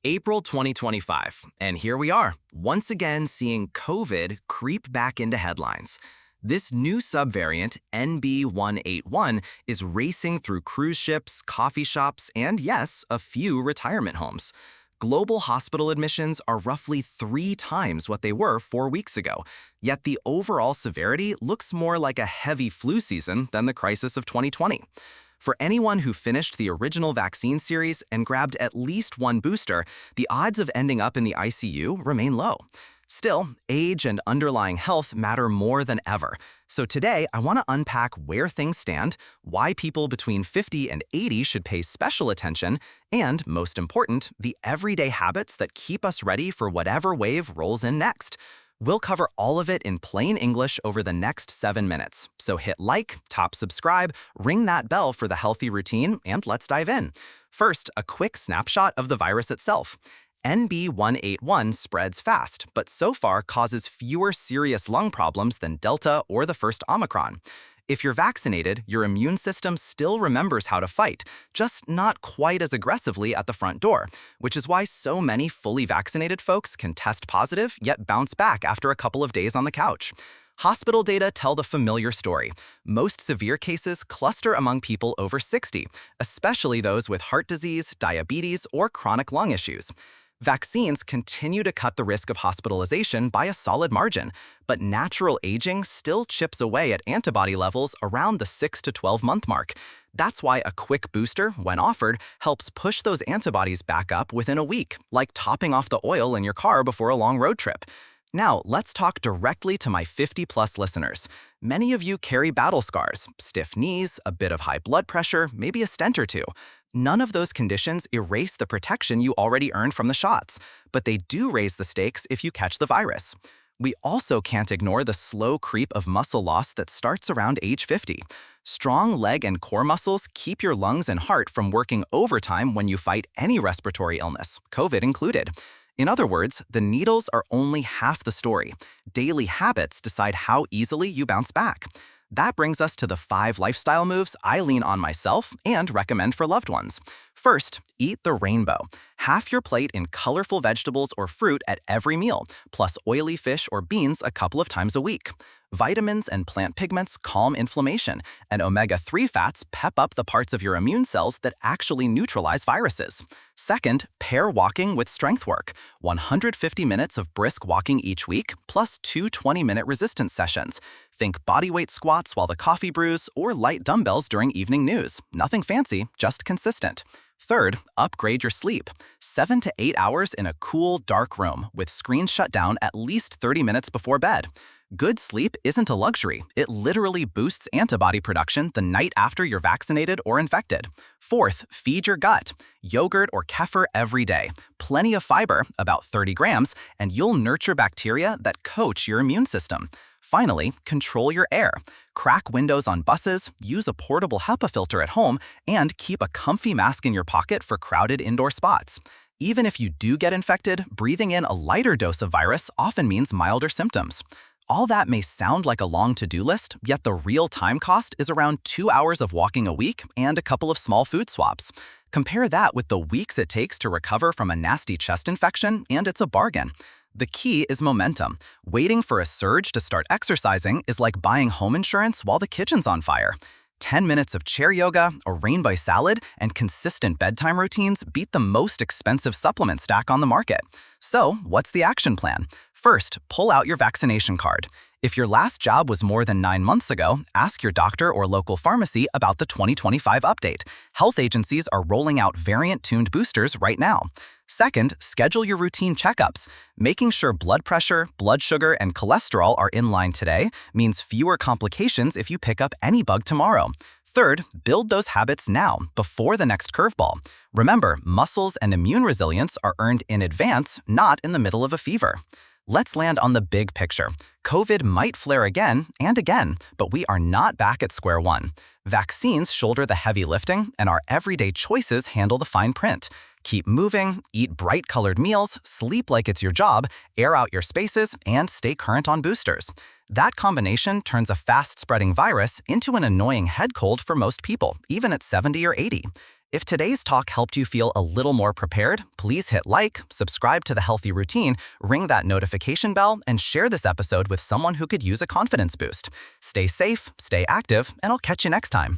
April 2025, and here we are, once again seeing COVID creep back into headlines. This new subvariant, NB181, is racing through cruise ships, coffee shops, and yes, a few retirement homes. Global hospital admissions are roughly 3 times what they were 4 weeks ago, yet the overall severity looks more like a heavy flu season than the crisis of 2020. For anyone who finished the original vaccine series and grabbed at least one booster, the odds of ending up in the ICU remain low. Still, age and underlying health matter more than ever. So today, I want to unpack where things stand, why people between 50 and 80 should pay special attention, and, most important, the everyday habits that keep us ready for whatever wave rolls in next. We'll cover all of it in plain English over the next 7 minutes. So hit like, top subscribe, ring that bell for the healthy routine, and let's dive in. First, a quick snapshot of the virus itself. NB181 spreads fast, but so far causes fewer serious lung problems than Delta or the first Omicron. If you're vaccinated, your immune system still remembers how to fight, just not quite as aggressively at the front door, which is why so many fully vaccinated folks can test positive yet bounce back after a couple of days on the couch. Hospital data tell the familiar story. Most severe cases cluster among people over 60, especially those with heart disease, diabetes, or chronic lung issues. Vaccines continue to cut the risk of hospitalization by a solid margin, but natural aging still chips away at antibody levels around the 6 to 12-month mark. That's why a quick booster, when offered, helps push those antibodies back up within a week, like topping off the oil in your car before a long road trip. Now, let's talk directly to my 50-plus listeners. Many of you carry battle scars, stiff knees, a bit of high blood pressure, maybe a stent or two. None of those conditions erase the protection you already earned from the shots, but they do raise the stakes if you catch the virus. We also can't ignore the slow creep of muscle loss that starts around age 50. Strong leg and core muscles keep your lungs and heart from working overtime when you fight any respiratory illness, COVID included. In other words, the needles are only half the story. Daily habits decide how easily you bounce back. That brings us to the 5 lifestyle moves I lean on myself and recommend for loved ones. First, eat the rainbow. Half your plate in colorful vegetables or fruit at every meal, plus oily fish or beans a couple of times a week. Vitamins and plant pigments calm inflammation, and omega-3 fats pep up the parts of your immune cells that actually neutralize viruses. Second, pair walking with strength work. 150 minutes of brisk walking each week, plus 2 20-minute resistance sessions. Think bodyweight squats while the coffee brews, or light dumbbells during evening news. Nothing fancy, just consistent. Third, upgrade your sleep. 7 to 8 hours in a cool, dark room, with screens shut down at least 30 minutes before bed. Good sleep isn't a luxury. It literally boosts antibody production the night after you're vaccinated or infected. Fourth, feed your gut. Yogurt or kefir every day. Plenty of fiber, about 30 grams, and you'll nurture bacteria that coach your immune system. Finally, control your air. Crack windows on buses, use a portable HEPA filter at home, and keep a comfy mask in your pocket for crowded indoor spots. Even if you do get infected, breathing in a lighter dose of virus often means milder symptoms. All that may sound like a long to-do list, yet the real time cost is around 2 hours of walking a week and a couple of small food swaps. Compare that with the weeks it takes to recover from a nasty chest infection, and it's a bargain. The key is momentum. Waiting for a surge to start exercising is like buying home insurance while the kitchen's on fire. 10 minutes of chair yoga, a rainbow salad, and consistent bedtime routines beat the most expensive supplement stack on the market. So, what's the action plan? First, pull out your vaccination card. If your last jab was more than 9 months ago, ask your doctor or local pharmacy about the 2025 update. Health agencies are rolling out variant-tuned boosters right now. Second, schedule your routine checkups. Making sure blood pressure, blood sugar, and cholesterol are in line today means fewer complications if you pick up any bug tomorrow. Third, build those habits now, before the next curveball. Remember, muscles and immune resilience are earned in advance, not in the middle of a fever. Let's land on the big picture. COVID might flare again and again, but we are not back at square one. Vaccines shoulder the heavy lifting, and our everyday choices handle the fine print. Keep moving, eat bright-colored meals, sleep like it's your job, air out your spaces, and stay current on boosters. That combination turns a fast-spreading virus into an annoying head cold for most people, even at 70 or 80. If today's talk helped you feel a little more prepared, please hit like, subscribe to The Healthy Routine, ring that notification bell, and share this episode with someone who could use a confidence boost. Stay safe, stay active, and I'll catch you next time.